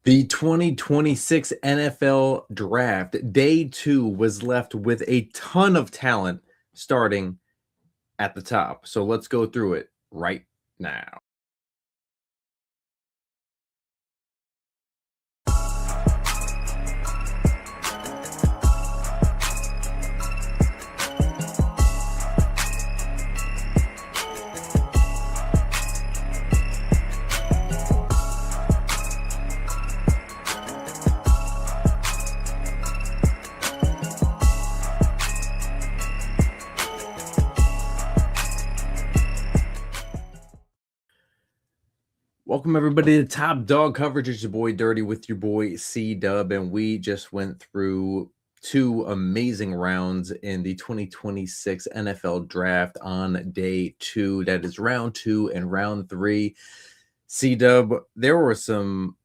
The 2026 NFL Draft, day 2 was left with a ton of talent starting at the top. So let's go through it right now. Welcome everybody to Top Dog Coverage. It's your boy Dirty with your boy C Dub, and we just went through two amazing rounds in the 2026 NFL Draft on day 2. That is round 2 and round 3. C Dub, there were some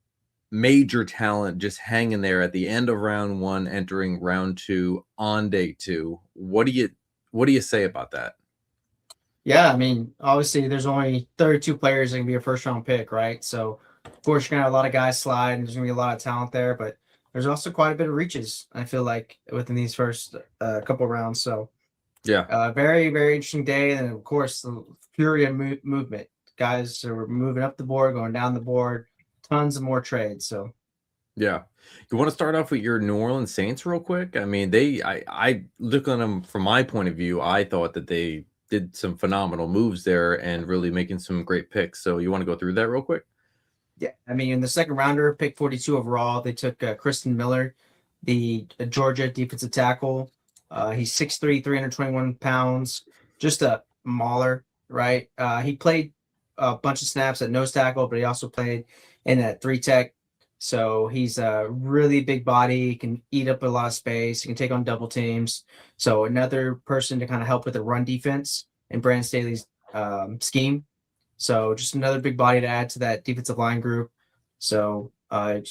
major talent just hanging there at the end of round 1, entering round 2 on day 2. What do you say about that? Yeah, I mean, obviously, there's only 32 players that can be a first round pick, right? So, of course, you're gonna have a lot of guys slide, and there's gonna be a lot of talent there, but there's also quite a bit of reaches. I feel like within these first couple rounds. So, Yeah. very very interesting day, and of course, the fury of movement. Guys are moving up the board, going down the board, tons of more trades. So, Yeah. You want to start off with your New Orleans Saints real quick? I mean, I look on them from my point of view. I thought that they did some phenomenal moves there and really making some great picks. So you want to go through that real quick? yeah, I mean, in the second rounder, pick 42 overall, they took Kristen Miller, the Georgia defensive tackle. He's 6'3", 321 pounds, just a mauler, right? He played a bunch of snaps at nose tackle, but he also played in at three tech. So he's a really big body. He can eat up a lot of space. He can take on double teams. So another person to kind of help with the run defense in Brandon Staley's scheme. So just another big body to add to that defensive line group. So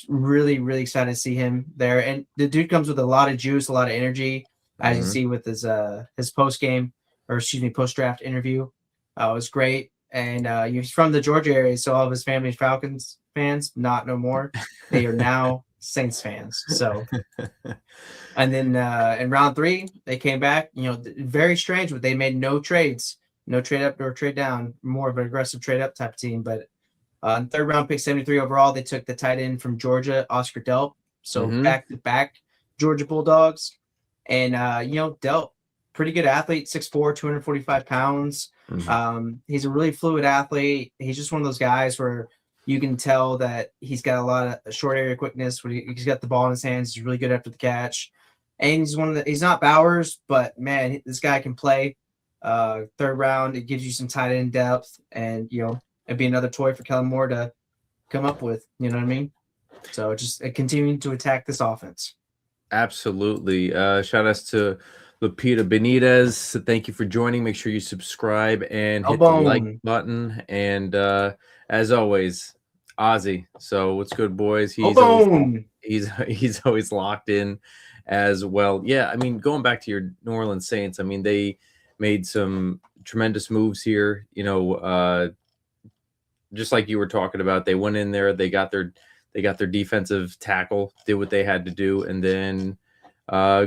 really, really excited to see him there. And the dude comes with a lot of juice, a lot of energy, as you Hmm. see with his post game, or excuse me, post draft interview. It was great. And he's from the Georgia area, so all of his family is Falcons fans, not no more. They are now Saints fans. So and then in round 3, they came back. Very strange, but they made no trades, no trade up or trade down, more of an aggressive trade up type of team. But in third round pick 73 overall, they took the tight end from Georgia, Oscar Delp. So Hmm. back to back Georgia Bulldogs. And, Delp, pretty good athlete, 6'4", 245 pounds. Hmm. He's a really fluid athlete. He's just one of those guys where you can tell that he's got a lot of short area quickness. When he's got the ball in his hands, he's really good after the catch. And he's not Bowers, but man, this guy can play. Third round, it gives you some tight end depth, and it'd be another toy for Kellen Moore to come up with. You know what I mean? So just continuing to attack this offense. Absolutely. Shout outs to Lupita Benitez. Thank you for joining. Make sure you subscribe and Oh, hit the like bone. button. And as always, Ozzy. So what's good, boys? Oh, He's always bone. he's always locked in as well. Yeah, I mean, going back to your New Orleans Saints, I mean, they made some tremendous moves here. Just like you were talking about, they went in there, they got their defensive tackle, did what they had to do, and then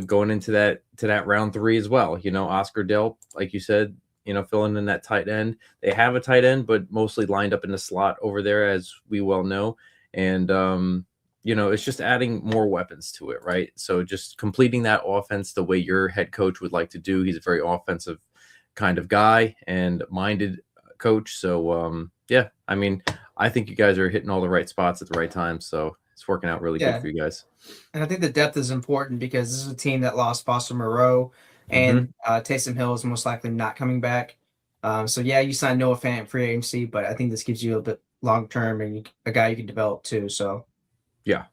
going into that round 3 as well. Oscar Delp, like you said, filling in that tight end. They have a tight end, but mostly lined up in the slot over there, as we well know. And it's just adding more weapons to it, right? So just completing that offense the way your head coach would like to do. He's a very offensive kind of guy and minded coach. So yeah, I mean, I think you guys are hitting all the right spots at the right time. So it's working out really good Yeah, for you guys. and I think the depth is important because this is a team that lost Foster Moreau, Hmm. and Taysom Hill is most likely not coming back. So yeah, you signed Noah Fant free agency, but I think this gives you a bit long term and a guy you can develop too. So Yeah.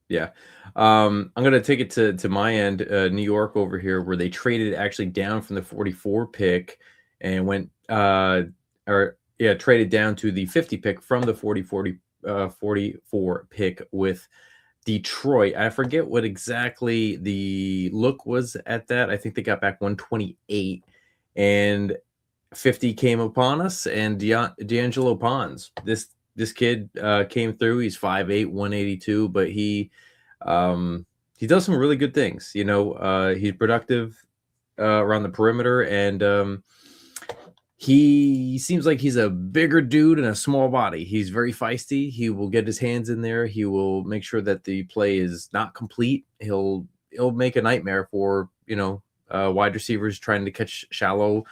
Yeah. I'm gonna take it to my end, New York over here, where they traded actually down from the 44 pick and went or yeah, traded down to the 50 pick from the 44 pick with Detroit. I forget what exactly the look was at that. I think they got back 128 and 50 came upon us, and D'Angelo Pons. this kid came through. He's 5'8", 182, but he does some really good things. He's productive around the perimeter, and he seems like he's a bigger dude in a small body. He's very feisty. He will get his hands in there. He will make sure that the play is not complete. He'll make a nightmare for wide receivers trying to catch shallow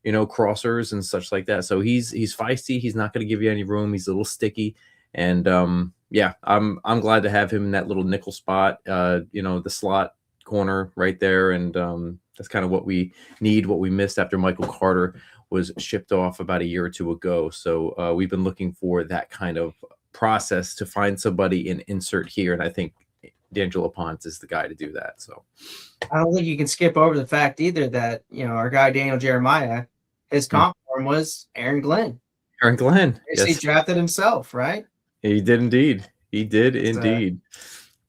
crossers and such like that. So he's feisty. He's not going to give you any room. He's a little sticky, and yeah, I'm glad to have him in that little nickel spot. The slot corner right there, and that's kind of what we need, what we missed after Michael Carter was shipped off about a year or two ago. So we've been looking for that kind of process to find somebody and insert here, and I think D'Angelo Ponce is the guy to do that. So I don't think you can skip over the fact either that our guy Daniel Jeremiah, his comp form was Aaron Glenn. Aaron Glenn, yes. He drafted himself, right? He did indeed. He did indeed.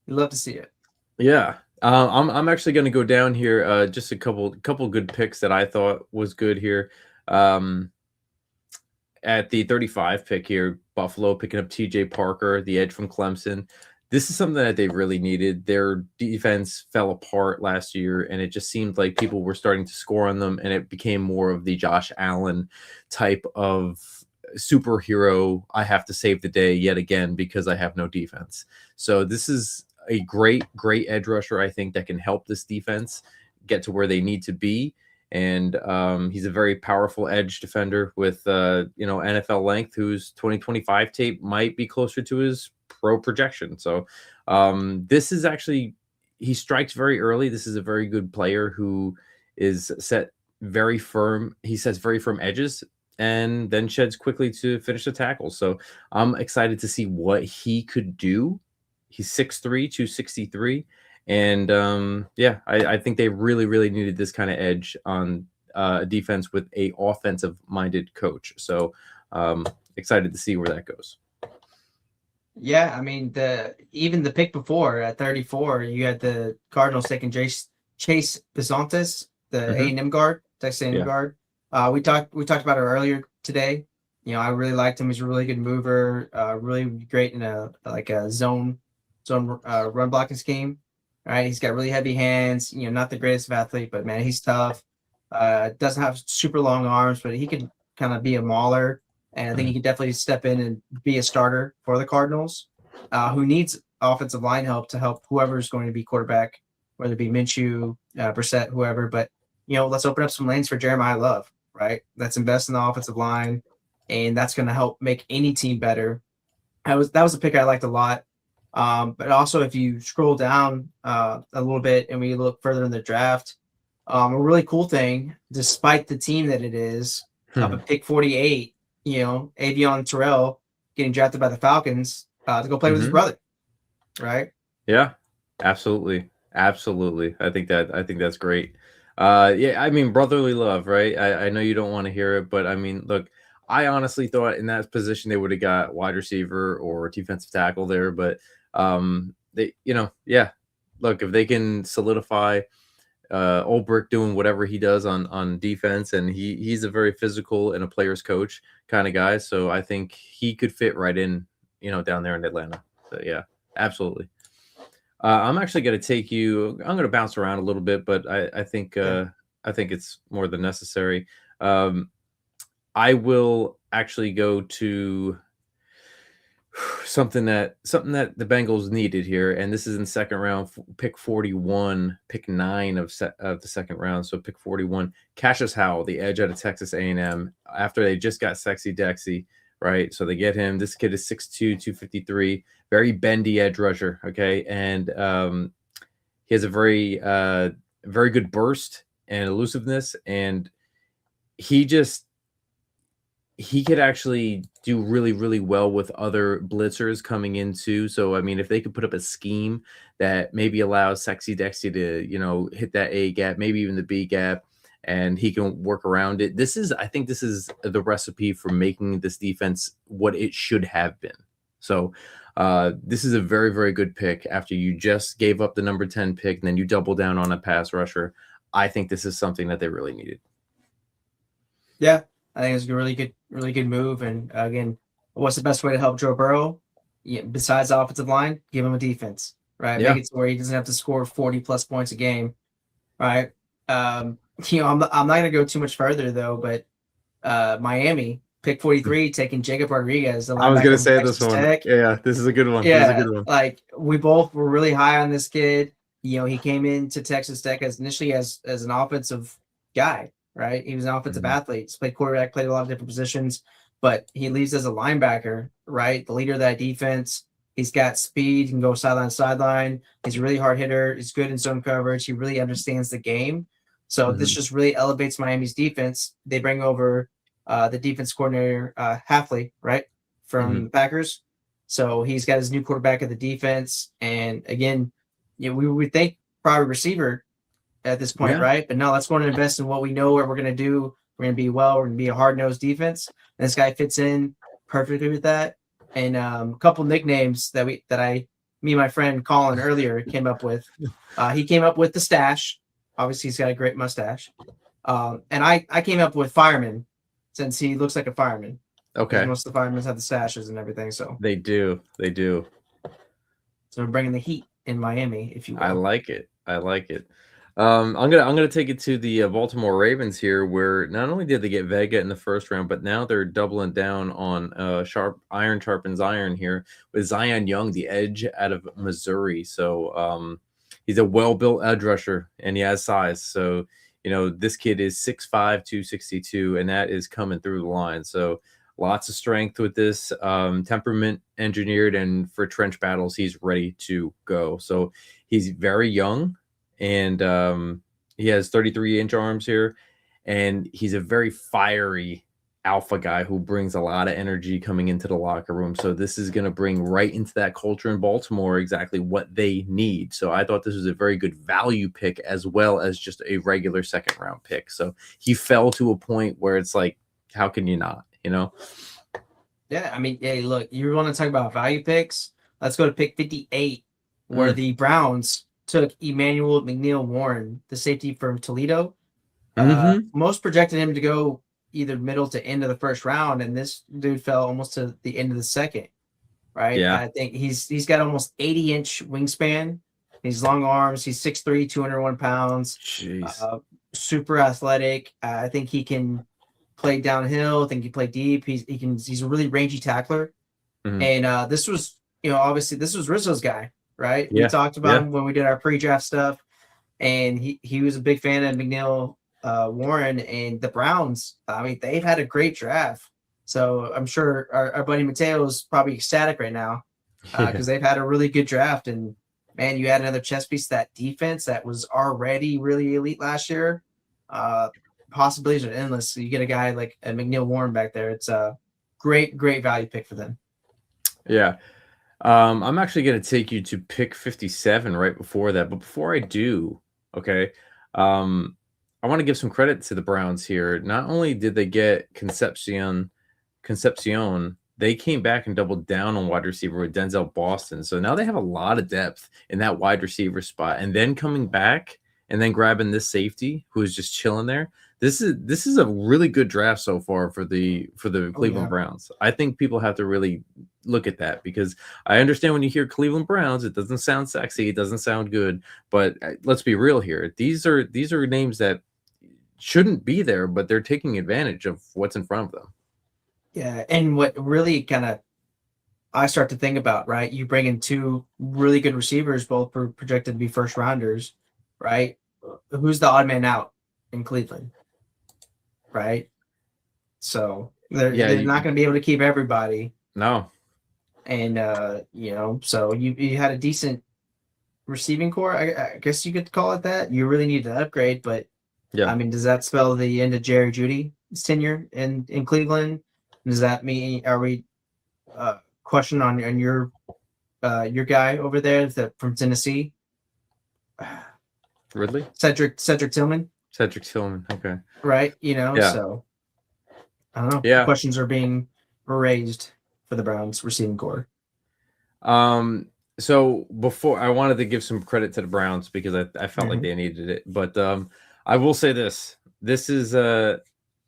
You'd love to see it. Yeah. I'm actually going to go down here. Just a couple good picks that I thought was good here. At the 35 pick here, Buffalo picking up TJ Parker, the edge from Clemson. This is something that they really needed. Their defense fell apart last year, and it just seemed like people were starting to score on them, and it became more of the Josh Allen type of superhero. I have to save the day yet again because I have no defense. So this is a great edge rusher, I think, that can help this defense get to where they need to be. And he's a very powerful edge defender with NFL length, whose 2025 tape might be closer to his pro projection. So this is actually, he strikes very early. This is a very good player who is set very firm. He sets very firm edges and then sheds quickly to finish the tackle. So I'm excited to see what he could do. He's 6'3", 263. And I think they really needed this kind of edge on defense with a offensive-minded coach. So excited to see where that goes. Yeah, I mean, even the pick before at 34, you had the Cardinals taking Chase Bisontis, the A&M guard, Texas A&M guard. We talked about it earlier today. I really liked him. He's a really good mover, really great in a zone run blocking scheme. All right, he's got really heavy hands. Not the greatest of athlete, but man, he's tough. Doesn't have super long arms, but he can kind of be a mauler. And I think he can definitely step in and be a starter for the Cardinals, who needs offensive line help to help whoever's going to be quarterback, whether it be Minshew, Brissett, whoever. But, let's open up some lanes for Jeremiah Love, right? Let's invest in the offensive line, and that's going to help make any team better. That was a pick I liked a lot. But also, if you scroll down a little bit and we look further in the draft, a really cool thing, despite the team that it is, at pick 48, Avion Terrell getting drafted by the Falcons to go play with his brother, right? Yeah, absolutely. I think that's great. I mean, brotherly love, right? I know you don't want to hear it, but I mean, look, I honestly thought in that position they would have got wide receiver or defensive tackle there, but look, if they can solidify Ulbrich doing whatever he does on defense, and he's a very physical and a player's coach kind of guy, so I think he could fit right in, down there in Atlanta. So yeah, absolutely. I'm actually going to take you. I'm going to bounce around a little bit, but I think it's more than necessary. I will actually go to something that the Bengals needed here, and this is in second round, pick 41, pick 9 of the second round. So pick 41, Cassius Howell, the edge out of Texas A&M. After they just got Sexy Dexy, right? So they get him. This kid is 6'2", 253, very bendy edge rusher. Okay, and he has a very good burst and elusiveness, and he could actually do really well with other blitzers coming in too. So, I mean, if they could put up a scheme that maybe allows Sexy Dexy to, hit that A gap, maybe even the B gap, and he can work around it. I think this is the recipe for making this defense what it should have been. So this is a very good pick after you just gave up the number 10 pick and then you double down on a pass rusher. I think this is something that they really needed. Yeah. I think it's a really good move. And again, what's the best way to help Joe Burrow? Yeah, besides the offensive line, give him a defense, right? Yeah. Make it to where he doesn't have to score 40 plus points a game, right? I'm not going to go too much further though, but Miami pick 43 taking Jacob Rodriguez, the I was linebacker gonna from say this Texas one. Tech. Yeah, this is a good one. This is a Yeah, good one. like we both were really high on this kid. He came into Texas Tech as initially as an offensive guy, right? He was an offensive athlete. He's played quarterback, played a lot of different positions, but he leaves as a linebacker, right? The leader of that defense. He's got speed. He can go sideline to sideline. He's a really hard hitter. He's good in zone coverage. He really understands the game. So this just really elevates Miami's defense. They bring over the defense coordinator, Halfley, right, from the Packers. So he's got his new quarterback of the defense. And again, we would think probably receiver at this point, right? But no, let's go and invest in what we know, what we're going to do. We're going to be well. We're going to be a hard-nosed defense. And this guy fits in perfectly with that. And a couple nicknames that me and my friend Colin earlier came up with. He came up with the stash. Obviously, he's got a great mustache. And I came up with fireman, since he looks like a fireman. Okay. Most of the firemen have the stashes and everything. So they do. So we're bringing the heat in Miami, if you will. I like it. I'm gonna take it to the Baltimore Ravens here, where not only did they get Vega in the first round, but now they're doubling down on iron sharpens iron here with Zion Young, the edge out of Missouri. So he's a well-built edge rusher and he has size. So this kid is 6'5", 262, and that is coming through the line. So lots of strength with this, temperament engineered, and for trench battles, he's ready to go. So he's very young. And he has 33-inch arms here, and he's a very fiery alpha guy who brings a lot of energy coming into the locker room. So this is going to bring right into that culture in Baltimore exactly what they need. So I thought this was a very good value pick as well as just a regular second-round pick. So he fell to a point where it's like, how can you not, Yeah, I mean, hey, look, you want to talk about value picks? Let's go to pick 58, where the Browns took Emmanuel McNeil-Warren, the safety from Toledo. Most projected him to go either middle to end of the first round, and this dude fell almost to the end of the second, right? Yeah. I think he's got almost 80-inch wingspan. He's long arms. He's 6'3", 201 pounds. Jeez. Super athletic. I think he can play downhill. I think he play deep. He's a really rangy tackler. And this was, obviously this was Rizzo's guy. Right. Yeah. We talked about him when we did our pre-draft stuff, and he was a big fan of McNeil Warren and the Browns. I mean, they've had a great draft. So I'm sure our buddy Mateo is probably ecstatic right now because they've had a really good draft. And man, you add another chess piece to that defense that was already really elite last year. Possibilities are endless. So you get a guy like a McNeil Warren back there. It's a great value pick for them. Yeah. I'm actually going to take you to pick 57 right before that. But before I do, okay, I want to give some credit to the Browns here. Not only did they get Concepcion, they came back and doubled down on wide receiver with Denzel Boston. So now they have a lot of depth in that wide receiver spot. And then coming back and then grabbing this safety who is just chilling there. This is a really good draft so far for the Cleveland Browns. I think people have to really look at that because I understand when you hear Cleveland Browns, it doesn't sound sexy, it doesn't sound good, but let's be real here. These are names that shouldn't be there, but they're taking advantage of what's in front of them. Yeah, and what really kind of I start to think about, right? You bring in two really good receivers, both projected to be first rounders, right? Who's the odd man out in Cleveland? Right, so they're not going to be able to keep everybody. No, and so you had a decent receiving core. I guess you could call it that. You really need to upgrade, but I mean, does that spell the end of Jerry Jeudy's tenure in Cleveland? Does that mean are we question on your guy over there from Tennessee? Ridley, Cedric Tillman. Cedric Tillman, okay. Right, so I don't know. Yeah. Questions are being raised for the Browns receiving core. So before I wanted to give some credit to the Browns because I felt like they needed it. But I will say this. This is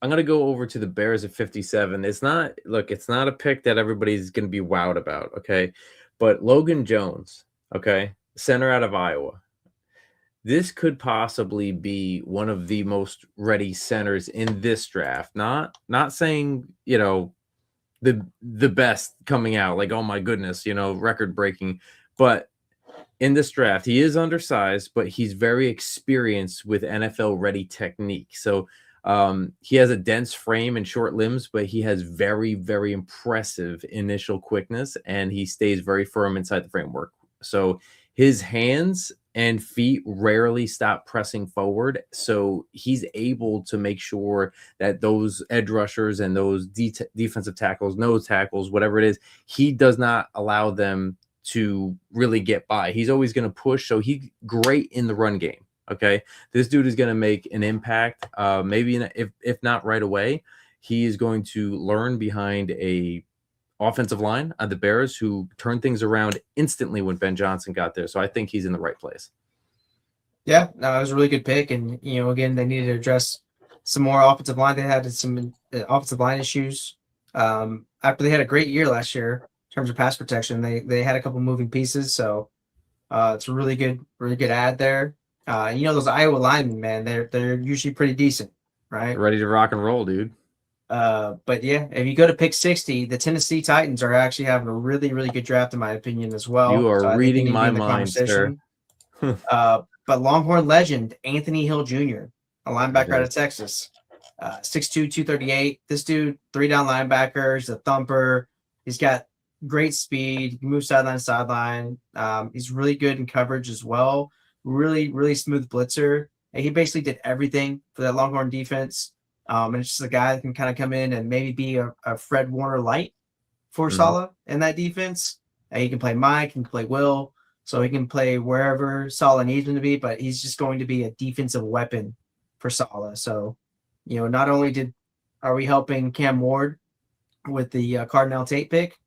gonna go over to the Bears at 57. It's not a pick that everybody's gonna be wowed about, okay? But Logan Jones, okay, center out of Iowa. This could possibly be one of the most ready centers in this draft. Not saying, the best coming out, like, oh my goodness, record breaking, but in this draft, he is undersized, but he's very experienced with NFL ready technique. So he has a dense frame and short limbs, but he has very, very impressive initial quickness, and he stays very firm inside the framework. So his hands and feet rarely stop pressing forward. So he's able to make sure that those edge rushers and those defensive tackles, nose tackles, whatever it is, he does not allow them to really get by. He's always going to push. So he's great in the run game. Okay. This dude is going to make an impact. Maybe if not right away, he is going to learn behind a offensive line on the Bears who turned things around instantly when Ben Johnson got there. So I think he's in the right place. Yeah, no, it was a really good pick. And, again, they needed to address some more offensive line. They had some offensive line issues. After they had a great year last year in terms of pass protection, they had a couple moving pieces. So it's a really good ad there. Those Iowa linemen, man, they're usually pretty decent, right? Ready to rock and roll, dude. But yeah, if you go to pick 60, the Tennessee Titans are actually having a really, really good draft, in my opinion, as well. You are reading my mind, sir. But Longhorn legend, Anthony Hill Jr., a linebacker out of Texas, 6'2", 238. This dude, 3-down linebacker. He's a thumper. He's got great speed. He can move sideline to sideline. He's really good in coverage as well. Really, really smooth blitzer. And he basically did everything for that Longhorn defense. And it's just a guy that can kind of come in and maybe be a Fred Warner light for Saleh in that defense. And he can play Mike, he can play Will, so he can play wherever Saleh needs him to be, but he's just going to be a defensive weapon for Saleh. So, not only are we helping Cam Ward with the Cardinal Tate pick,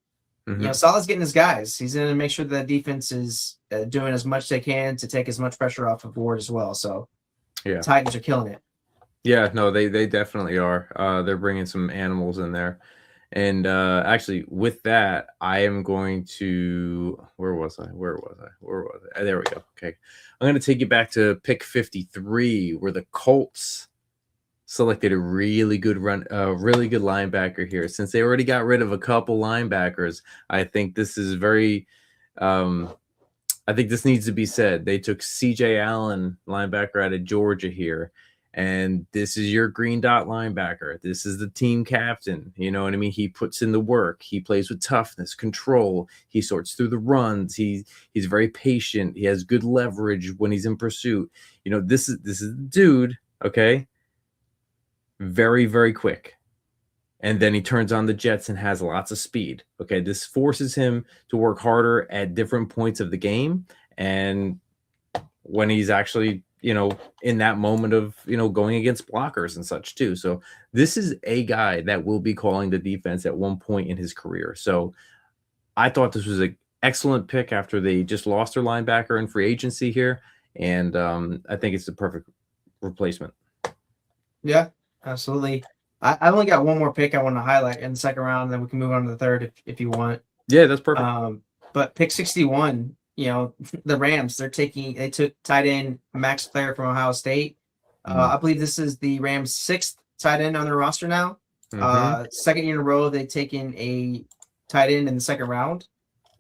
Saleh's getting his guys. He's going to make sure that defense is doing as much as they can to take as much pressure off of Ward as well. So, yeah, the Titans are killing it. Yeah, no, they definitely are. They're bringing some animals in there. And actually, with that, I am going to where was I? There we go. Okay. I'm going to take you back to pick 53, where the Colts selected a really good linebacker here. Since they already got rid of a couple linebackers, I think this is very I think this needs to be said. They took CJ Allen, linebacker out of Georgia here. And this is your green dot linebacker. This is the team captain. You know what I mean? He puts in the work. He plays with toughness, control. He sorts through the runs. He's very patient. He has good leverage when he's in pursuit. This is the dude, okay? Very, very quick. And then he turns on the jets and has lots of speed. Okay, this forces him to work harder at different points of the game. And when he's actually in that moment of, going against blockers and such too. So this is a guy that will be calling the defense at one point in his career. So I thought this was an excellent pick after they just lost their linebacker in free agency here. And I think it's the perfect replacement. Yeah, absolutely. I only got one more pick I want to highlight in the second round, and then we can move on to the third if you want. Yeah, that's perfect. But pick 61, the Rams, they took tight end Max Clare from Ohio State. I believe this is the Rams' 6th tight end on their roster now. Second year in a row, they've taken a tight end in the second round.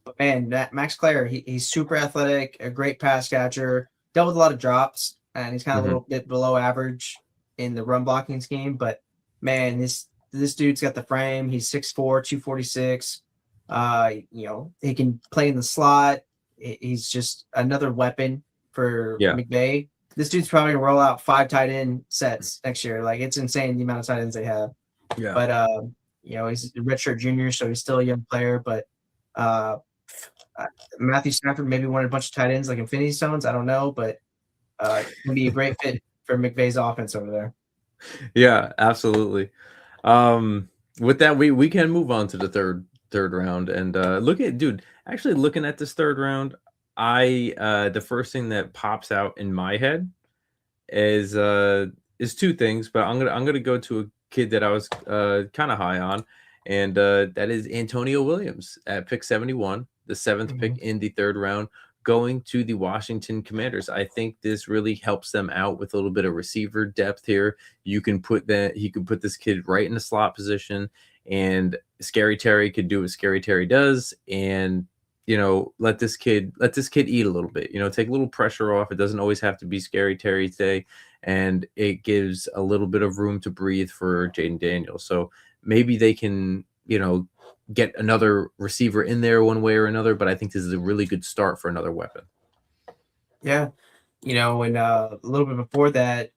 But man, Max Clare, he's super athletic, a great pass catcher, dealt with a lot of drops, and he's kind of a little bit below average in the run blocking scheme. But man, this dude's got the frame. He's 6'4", 246. He can play in the slot. He's just another weapon for McVay. This dude's probably gonna roll out 5 tight end sets next year. Like, it's insane the amount of tight ends they have. Yeah. But he's a redshirt junior, so he's still a young player. But Matthew Stafford maybe wanted a bunch of tight ends like Infinity Stones. I don't know, but can be a great fit for McVay's offense over there. Yeah, absolutely. With that, we can move on to the third round and looking at this third round, the first thing that pops out in my head is 2 things, but I'm gonna go to a kid that I was kind of high on, and that is Antonio Williams at pick 71, the 7th pick in the 3rd round, going to the Washington Commanders. I think this really helps them out with a little bit of receiver depth here. He can put this kid right in the slot position, and Scary Terry could do what Scary Terry does, and let this kid eat a little bit. Take a little pressure off. It doesn't always have to be Scary Terry's day, and it gives a little bit of room to breathe for Jaden Daniels. So maybe they can, get another receiver in there one way or another. But I think this is a really good start for another weapon. Yeah, and a little bit before that,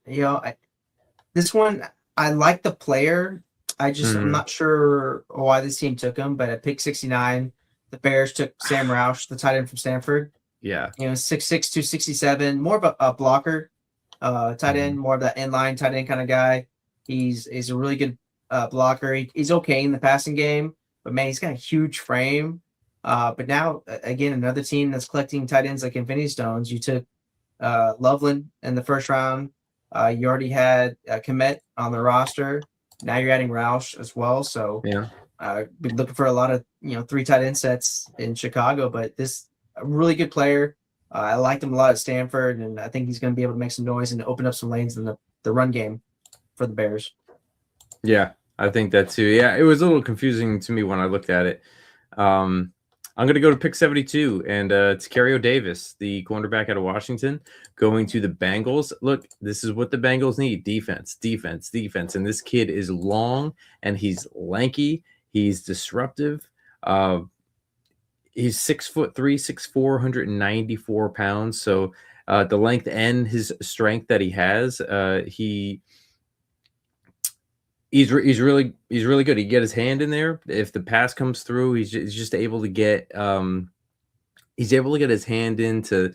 this one I like the player. I'm not sure why this team took him, but at pick 69. The Bears took Sam Roush, the tight end from Stanford. Yeah. 6'6", 267, more of a blocker tight end, more of that inline tight end kind of guy. He's a really good blocker. He's okay in the passing game, but man, he's got a huge frame. But now, again, another team that's collecting tight ends like Infinity Stones. You took Loveland in the 1st round. You already had Komet on the roster. Now you're adding Roush as well. So yeah. Been looking for a lot of 3 tight end sets in Chicago, but this a really good player. I liked him a lot at Stanford, and I think he's going to be able to make some noise and open up some lanes in the run game for the Bears. Yeah, I think that too. Yeah, it was a little confusing to me when I looked at it. I'm going to go to pick 72, and it's Carrio Davis, the cornerback out of Washington, going to the Bengals. Look, this is what the Bengals need: defense. And this kid is long, and he's lanky. He's disruptive. He's 6'3", 6'4", 194 pounds. So the length and his strength that he has, he's really good. He get his hand in there. If the pass comes through, he's just able to get his hand in to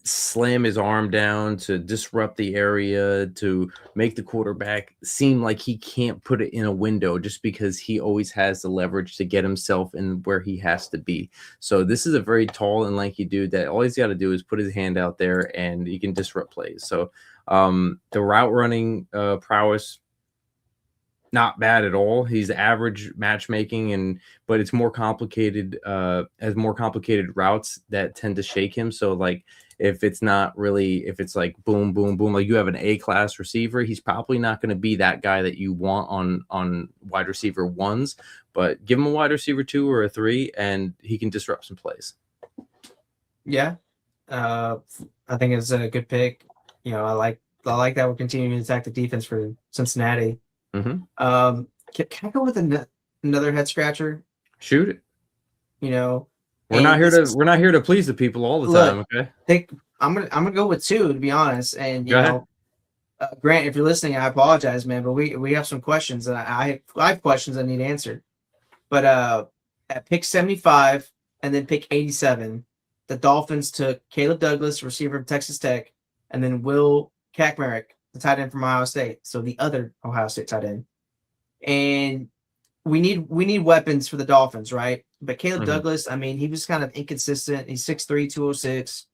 slam his arm down, to disrupt the area, to make the quarterback seem like he can't put it in a window just because he always has the leverage to get himself in where he has to be. So this is a very tall and lanky dude that all he's got to do is put his hand out there and he can disrupt plays. So the route running prowess, not bad at all. He's average matchmaking, but it's more complicated, has more complicated routes that tend to shake him. So like if it's like boom, boom, boom, like you have an A-class receiver, he's probably not going to be that guy that you want on wide receiver 1s, but give him a wide receiver 2 or a 3 and he can disrupt some plays. Yeah. I think it's a good pick. I like that we're continuing to attack the defense for Cincinnati. Mm-hmm. Can I go with another head scratcher? Shoot it. We're not here to please the people all the time. Okay. I'm gonna go with 2 to be honest. And Grant, if you're listening, I apologize, man, but we have some questions and I have questions I need answered. But at pick 75 and then pick 87, the Dolphins took Caleb Douglas, receiver of Texas Tech, and then Will Kaczmarek, the tight end from Ohio State. So the other Ohio State tight end. And we need weapons for the Dolphins, right? But Caleb Douglas, I mean, he was kind of inconsistent. He's 6'3", 206.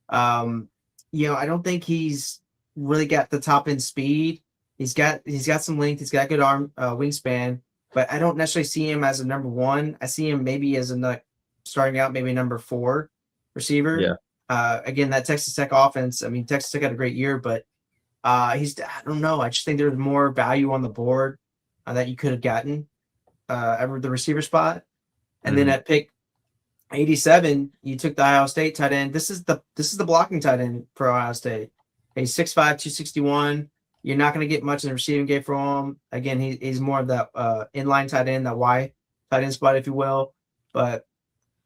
I don't think he's really got the top end speed. He's got some length. He's got good arm wingspan, but I don't necessarily see him as a number 1. I see him maybe as starting out maybe number 4 receiver. Yeah. Again, that Texas Tech offense. I mean, Texas Tech had a great year, but I don't know. I just think there's more value on the board that you could have gotten at the receiver spot. And then at pick 87, you took the Ohio State tight end. This is the blocking tight end for Ohio State. He's 6'5", 261. You're not going to get much in the receiving game from him. Again, he's more of that inline tight end, that Y tight end spot, if you will. But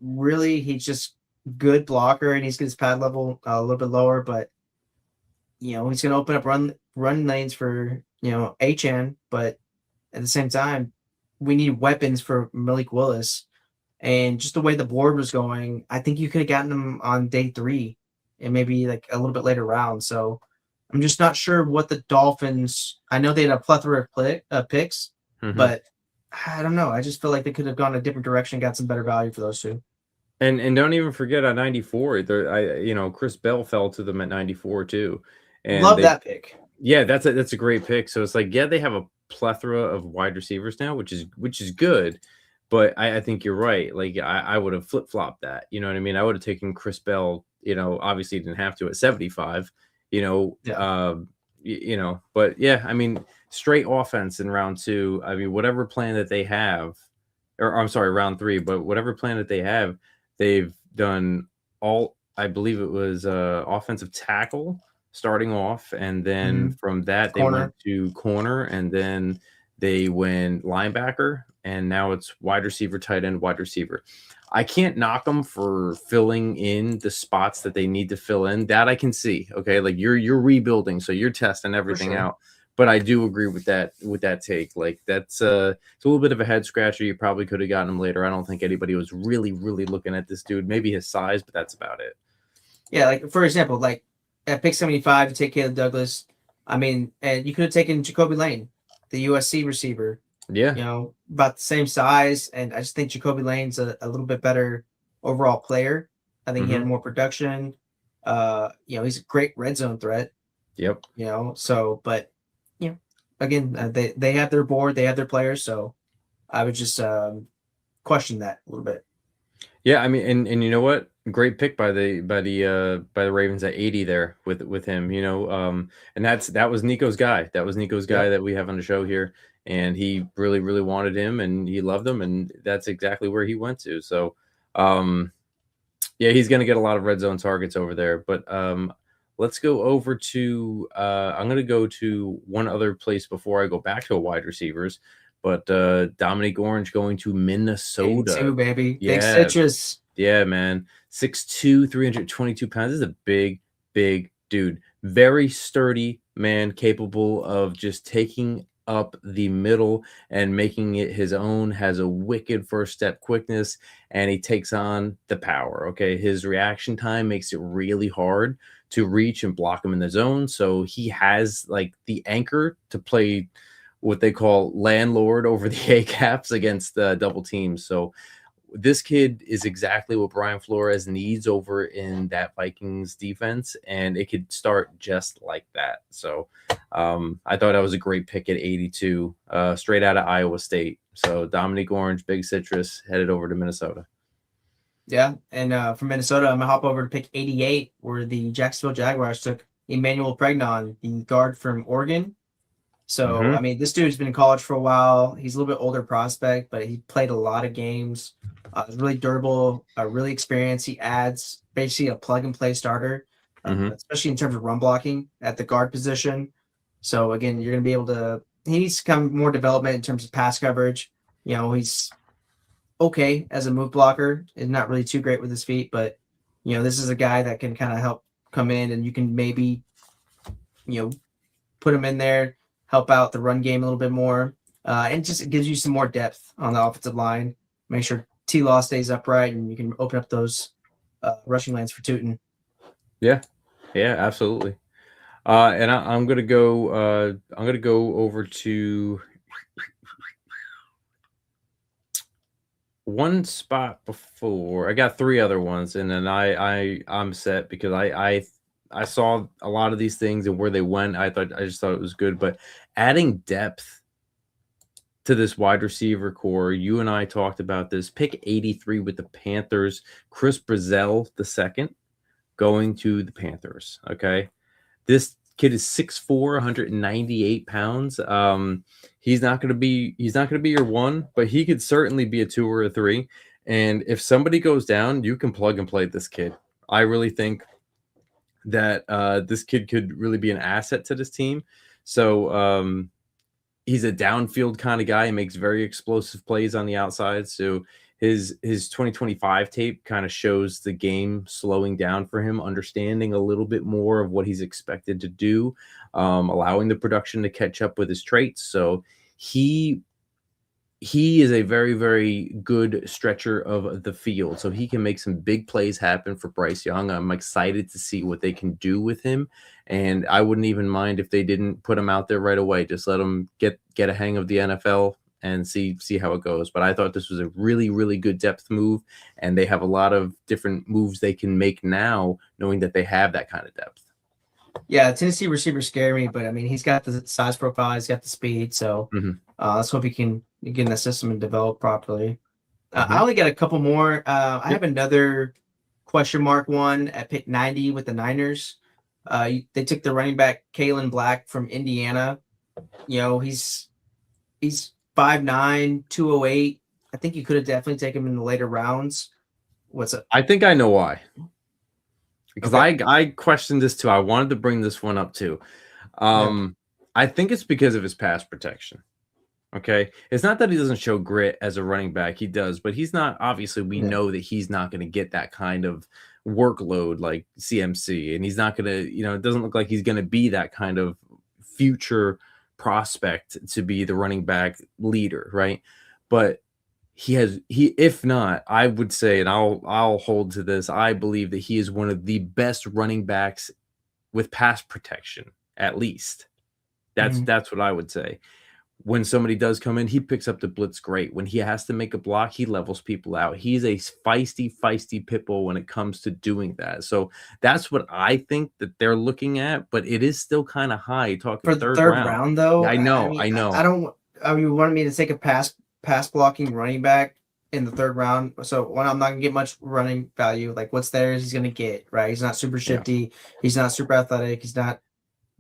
really, he's just good blocker, and he's got his pad level a little bit lower. But he's going to open up run lanes for HN. But at the same time, we need weapons for Malik Willis. And just the way the board was going, I think you could have gotten him on day 3 and maybe like a little bit later round. So I'm just not sure what the Dolphins, I know they had a plethora of picks, but I don't know. I just feel like they could have gone a different direction and got some better value for those 2. And don't even forget on 94, Chris Bell fell to them at 94 too. And love that pick. Yeah, that's a great pick. So it's like, yeah, they have a plethora of wide receivers now, which is good. But I think you're right. Like I would have flip flopped that. You know what I mean? I would have taken Chris Bell. You know, obviously didn't have to at 75. You know, Yeah. you know, but yeah, I mean, straight offense in round two. I mean, whatever plan that they have, or I'm sorry, round three, but whatever plan that they have, they've done all. I believe it was offensive tackle starting off, and then Hmm. from that they Corner. went to corner, and then they went linebacker, and now it's wide receiver, tight end, wide receiver. I can't knock them for filling in the spots that they need to fill in. That I can see. Okay, like you're rebuilding, so you're testing For everything sure. out. But I do agree with that take. Like that's it's a little bit of a head scratcher. You probably could have gotten him later. I don't think anybody was really looking at this dude. Maybe his size, but that's about it. Yeah, like for example, like at pick 75 to take Caleb Douglas. I mean, and you could have taken Jacoby Lane, the USC receiver. Yeah. You know, about the same size, and I just think Jacoby Lane's a little bit better overall player. I think he had Hmm. more production. You know, he's a great red zone threat. Yep. You know, so but you know, again, they have their board, they have their players, so I would just question that a little bit. Yeah, I mean, and you know what? Great pick by the Ravens at 80 there with him, you know. And that was Nico's guy. That was Nico's guy Yep. that we have on the show here. And he really wanted him and he loved him, and that's exactly where he went to. So yeah, he's gonna get a lot of red zone targets over there. But let's go over to I'm gonna go to one other place before I go back to a wide receivers. But Dominic Orange going to Minnesota. 82, baby. Big Yeah, citrus. yeah, man. 6'2", 322 pounds. This is a big dude. Very sturdy man, capable of just taking up the middle and making it his own. Has a wicked first step quickness, and he takes on the power. Okay. His reaction time makes it really hard to reach and block him in the zone. So he has like the anchor to play what they call landlord over the A caps against double teams. So this kid is exactly what Brian Flores needs over in that Vikings defense, and it could start just like that. So I thought that was a great pick at 82, straight out of Iowa State. So Dominique Orange, Big Citrus, headed over to Minnesota. Yeah, and from Minnesota, I'm gonna hop over to pick 88, where the Jacksonville Jaguars took Emmanuel Pregnon, the guard from Oregon. So, I Hmm. mean, this dude's been in college for a while. He's a little bit older prospect, but he played a lot of games. He's really durable, really experienced. He adds basically a plug and play starter, Hmm. especially in terms of run blocking at the guard position. So, again, you're going to be able to, he needs to come more development in terms of pass coverage. You know, he's okay as a move blocker, is not really too great with his feet, but, you know, this is a guy that can kind of help come in and you can maybe, you know, put him in there, help out the run game a little bit more, and just it gives you some more depth on the offensive line. Make sure T Law stays upright, and you can open up those rushing lanes for Tootin. Yeah, yeah, absolutely. And I'm gonna go. I'm gonna go over to one spot before. I got three other ones, and then I'm set because I saw a lot of these things and where they went. I just thought it was good, but adding depth to this wide receiver core. You and I talked about this. Pick 83 with the Panthers. Chris Brazell the second going to the Panthers. Okay, this kid is 6'4", 198 pounds. He's not gonna be your one, but he could certainly be a two or a three. And if somebody goes down, you can plug and play this kid. I really think that this kid could really be an asset to this team. So he's a downfield kind of guy. He makes very explosive plays on the outside. So his 2025 tape kind of shows the game slowing down for him, understanding a little bit more of what he's expected to do, allowing the production to catch up with his traits. So he he is a very good stretcher of the field, so he can make some big plays happen for Bryce Young. I'm excited to see what they can do with him, and I wouldn't even mind if they didn't put him out there right away. Just let him get a hang of the NFL and see how it goes. But I thought this was a really good depth move, and they have a lot of different moves they can make now, knowing that they have that kind of depth. Yeah, Tennessee receivers scare me, but I mean, he's got the size profile, he's got the speed, so Mhm. let's hope he can get in the system and develop properly. I Mhm. only got a couple more. I Yep. have another question mark one at pick 90 with the Niners. They took the running back Kalen Black from Indiana. You know, he's 5'9", 208. I think you could have definitely taken him in the later rounds. What's up? I think I know why. Because Okay. I questioned this too. I wanted to bring this one up too. Yeah. I think it's because of his pass protection. Okay. It's not that he doesn't show grit as a running back. He does, but he's not obviously we Yeah. know that he's not going to get that kind of workload like CMC. And he's not gonna, it doesn't look like he's gonna be that kind of future prospect to be the running back leader, right? But he if not, I would say, and I'll hold to this, I believe that he is one of the best running backs with pass protection, at least. That's Mhm. that's what I would say. When somebody does come in, he picks up the blitz great. When he has to make a block, he levels people out. He's a feisty pit bull when it comes to doing that. So that's what I think that they're looking at, but it is still kind of high. Talking For the third third round. round, though, I I know, mean, I I know. don't. I mean, you wanted me to take a pass blocking running back in the third round. So one, I'm not gonna get much running value. Like what's there is he's gonna get right. He's not super Yeah, shifty. He's not super athletic. He's not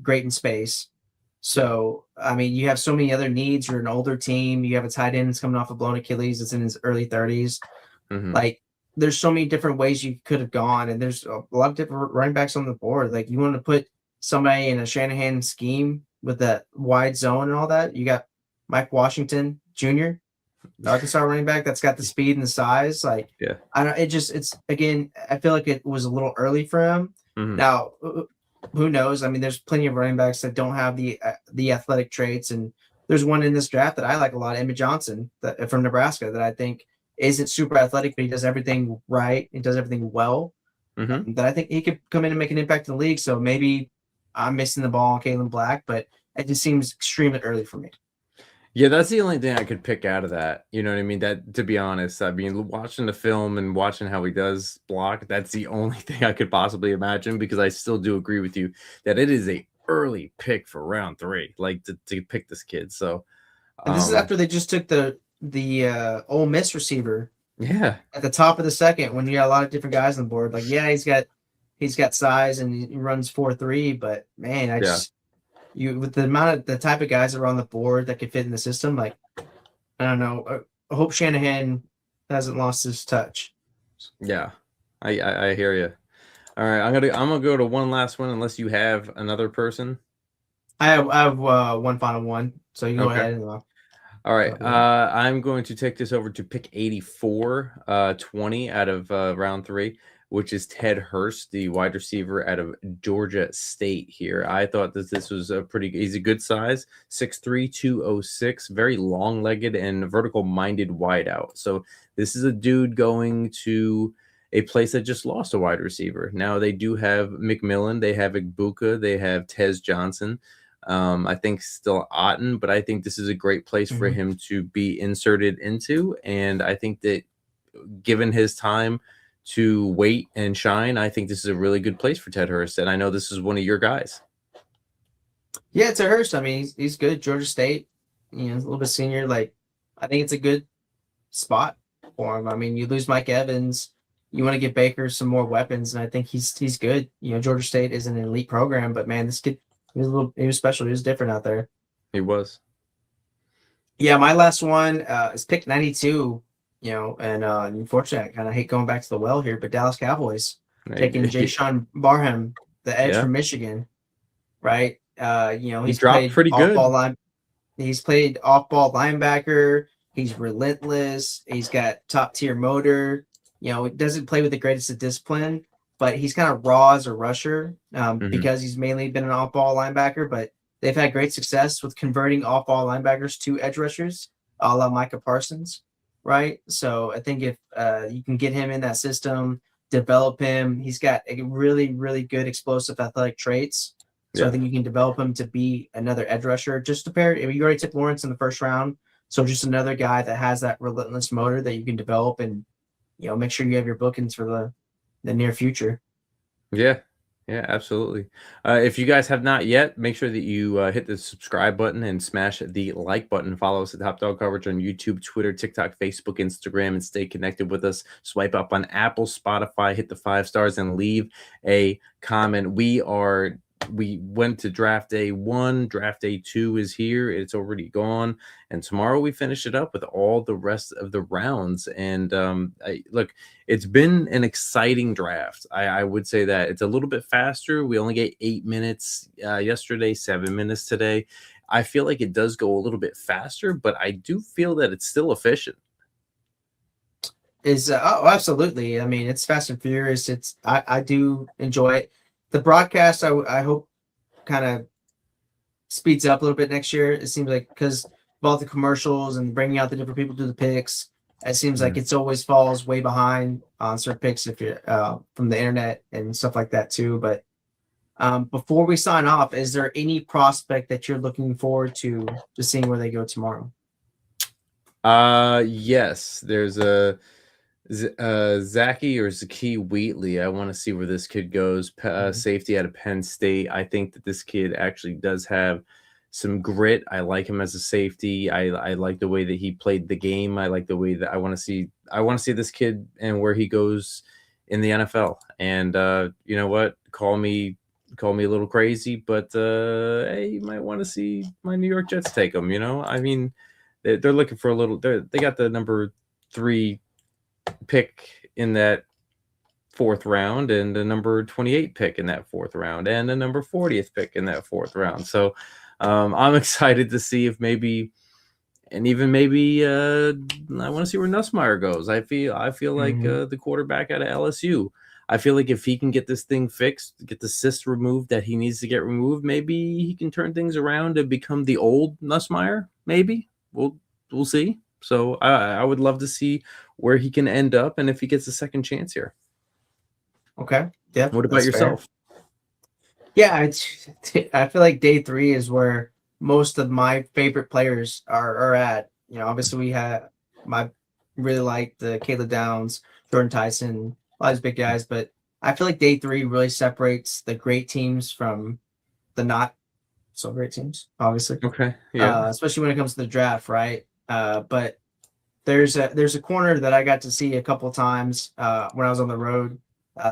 great in space. yeah. So I mean, you have so many other needs. You're an older team. You have a tight end that's coming off a blown Achilles. That's in his early 30s. Hmm. Like there's so many different ways you could have gone, and there's a lot of different running backs on the board. Like you want to put somebody in a Shanahan scheme with that wide zone and all that. You got Mike Washington Jr., the Arkansas running back that's got the speed and the size. Like Yeah. I don't. It's again. I feel like it was a little early for him. Hmm. Now, who knows? I mean, there's plenty of running backs that don't have the athletic traits, and there's one in this draft that I like a lot, Emmett Johnson, that from Nebraska, that I think isn't super athletic, but he does everything right. He does everything well. Hmm. That I think he could come in and make an impact in the league. So maybe I'm missing the ball on Kalen Black, but it just seems extremely early for me. Yeah, that's the only thing I could pick out of that. You know what I mean? That, to be honest, I mean, watching the film and watching how he does block, that's the only thing I could possibly imagine, because I still do agree with you that it is a early pick for round 3, like to pick this kid. So, And this is um, after they just took the Ole Miss receiver yeah, at the top of the second when you got a lot of different guys on the board. Like, yeah, he's got size and he runs 4.3, but man, I yeah, just with the amount of the type of guys that are on the board that could fit in the system, like I don't know. I hope Shanahan hasn't lost his touch. yeah. I hear you. All right, I'm gonna go to one last one, unless you have another person. I have one final one, so you go Okay. ahead and All right. talk about it. I'm going to take this over to pick 84, 20 out of round 3, which is Ted Hurst, the wide receiver out of Georgia State here. I thought that this was he's a good size, 6'3", 206, very long-legged and vertical-minded wideout. So this is a dude going to a place that just lost a wide receiver. Now they do have McMillan, they have Igbuka, they have Tez Johnson. I think still Otten, but I think this is a great place for Mhm. him to be inserted into. And I think that given his time to wait and shine, I think this is a really good place for Ted Hurst. And I know this is one of your guys. Yeah, it's a Hurst. I mean, he's good. Georgia State, a little bit senior. Like, I think it's a good spot for him. I mean, you lose Mike Evans, you want to give Baker some more weapons, and I think he's good. Georgia State is an elite program, but man, this kid he was special. He was different out there. He was. Yeah, my last one is pick 92. And unfortunately, I kind of hate going back to the well here, but Dallas Cowboys taking Jay-Sean Barham, the edge Yeah. from Michigan, right? He dropped pretty good. He's played off-ball linebacker. He's relentless. He's got top-tier motor. He doesn't play with the greatest of discipline, but he's kind of raw as a rusher because he's mainly been an off-ball linebacker. But they've had great success with converting off-ball linebackers to edge rushers, a la Micah Parsons, right? So I think if you can get him in that system, develop him, he's got a really, really good explosive athletic traits. So I think you can develop him to be another edge rusher. Just to pair, you already took Lawrence in the first round, so just another guy that has that relentless motor that you can develop and make sure you have your bookings for the near future. Yeah. Yeah, absolutely. If you guys have not yet, make sure that you hit the subscribe button and smash the like button. Follow us at Top Dog Coverage on YouTube, Twitter, TikTok, Facebook, Instagram, and stay connected with us. Swipe up on Apple, Spotify, hit the 5 stars, and leave a comment. We went to draft day 1. Draft day 2 is here. It's already gone. And tomorrow we finish it up with all the rest of the rounds. And look, it's been an exciting draft. I would say that it's a little bit faster. We only get 8 minutes yesterday, 7 minutes today. I feel like it does go a little bit faster, but I do feel that it's still efficient. Absolutely. I mean, it's fast and furious. I do enjoy it. The broadcast, I hope, kind of speeds up a little bit next year. It seems like because of all the commercials and bringing out the different people to the picks, it seems like it's always falls way behind on certain picks if you're from the internet and stuff like that too. But before we sign off, is there any prospect that you're looking forward to seeing where they go tomorrow? Yes, there's a Zachy or Zaki Wheatley. I want to see where this kid goes. Safety out of Penn State. I think that this kid actually does have some grit. I like him as a safety. I like the way that he played the game. I like the way that I want to see this kid and where he goes in the NFL. And you know what? Call me a little crazy, but hey, you might want to see my New York Jets take him. I mean, they're looking for a little. They got the number 3 pick in that 4th round and the number 28 pick in that 4th round and the number 40th pick in that 4th round. So I'm excited to see if maybe I want to see where Nussmeier goes. I feel like the quarterback out of LSU. I feel like if he can get this thing fixed, get the cyst removed that he needs to get removed, maybe he can turn things around and become the old Nussmeier. Maybe we'll see. So I would love to see where he can end up and if he gets a second chance here. Okay. Yeah. What about yourself? Fair. Yeah, I feel like day 3 is where most of my favorite players are at. Obviously we really like the Caleb Downs, Jordan Tyson, a lot of these big guys, but I feel like day 3 really separates the great teams from the not so great teams, obviously. Okay. Yeah. Especially when it comes to the draft, right? But there's a corner that I got to see a couple times when I was on the road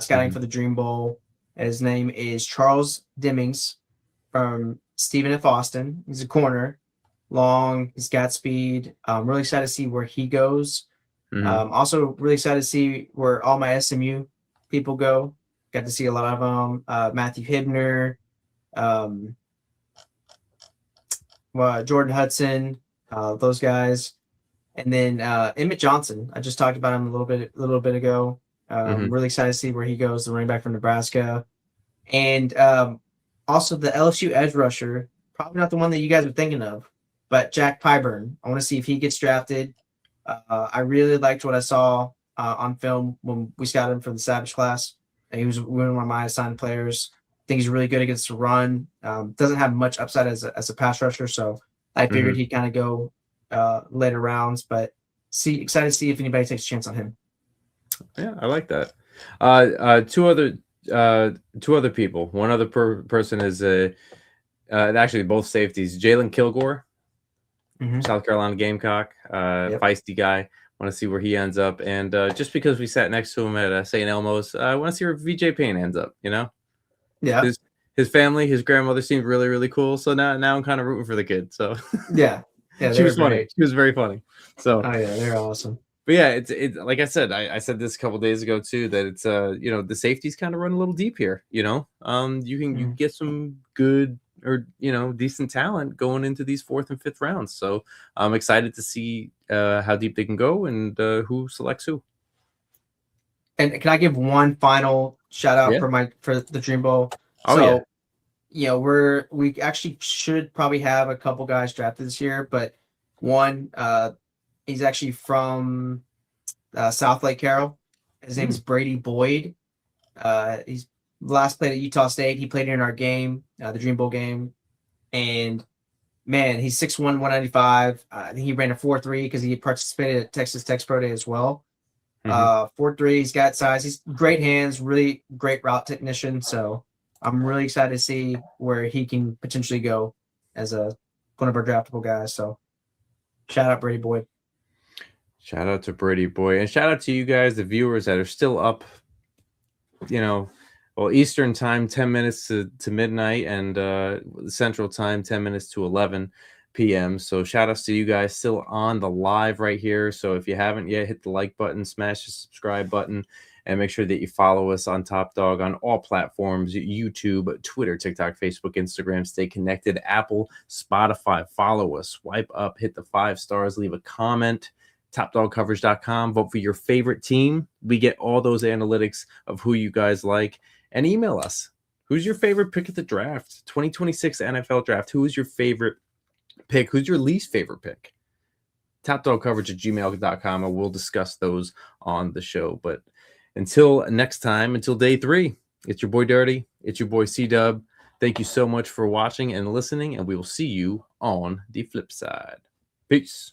scouting for the Dream Bowl. His name is Charles Demings from Stephen F. Austin. He's a corner, long. He's got speed. Really excited to see where he goes. Also really excited to see where all my SMU people go. Got to see a lot of them. Matthew Hibner, Jordan Hudson, those guys. And then Emmett Johnson, I just talked about him a little bit ago. Really excited to see where he goes, the running back from Nebraska. And also the LSU edge rusher, probably not the one that you guys are thinking of, but Jack Pyburn. I want to see if he gets drafted. I really liked what I saw on film when we scouted him for the Savage class. And he was one of my assigned players. I think he's really good against the run. Doesn't have much upside as a pass rusher, so I figured he'd kind of go later rounds, but excited to see if anybody takes a chance on him. Yeah, I like that. Two other people. One other person is actually both safeties. Jalen Kilgore, South Carolina Gamecock, feisty guy. Want to see where he ends up, and just because we sat next to him at St. Elmo's, I want to see where VJ Payne ends up. Yeah. His family, his grandmother seemed really, really cool. So now I'm kind of rooting for the kid. So yeah, she was funny. She was very funny. So they're awesome. But yeah, it's like I said, I said this a couple days ago too, that it's the safeties kind of run a little deep here. You can get some good or decent talent going into these 4th and 5th rounds. So I'm excited to see how deep they can go and who selects who. And can I give one final shout out for the Dream Bowl? We actually should probably have a couple guys drafted this year, but one he's actually from South Lake Carroll. His name is Brady Boyd. He's last played at Utah State. He played in our game, the Dream Bowl game, and man, he's 6'1", 195. I think he ran a 4.3 because he participated at Texas Tech's Pro Day as well. 4.3. He's got size. He's great hands, really great route technician. So I'm really excited to see where he can potentially go as one of our draftable guys. So shout out Brady Boy. Shout out to Brady Boy, and shout out to you guys, the viewers that are still up. Well, Eastern time, 10 minutes to midnight, and Central time, 10 minutes to 11 p.m. So shout outs to you guys still on the live right here. So if you haven't yet, hit the like button, smash the subscribe button, and make sure that you follow us on Top Dog on all platforms: YouTube, Twitter, TikTok, Facebook, Instagram. Stay connected. Apple, Spotify. Follow us. Swipe up. Hit the 5 stars. Leave a comment. TopDogCoverage.com. Vote for your favorite team. We get all those analytics of who you guys like. And email us. Who's your favorite pick at the draft? 2026 NFL draft. Who is your favorite pick? Who's your least favorite pick? TopDogCoverage@gmail.com, and we'll discuss those on the show. But until next time, until day 3, it's your boy Dirty. It's your boy C-Dub. Thank you so much for watching and listening, and we will see you on the flip side. Peace.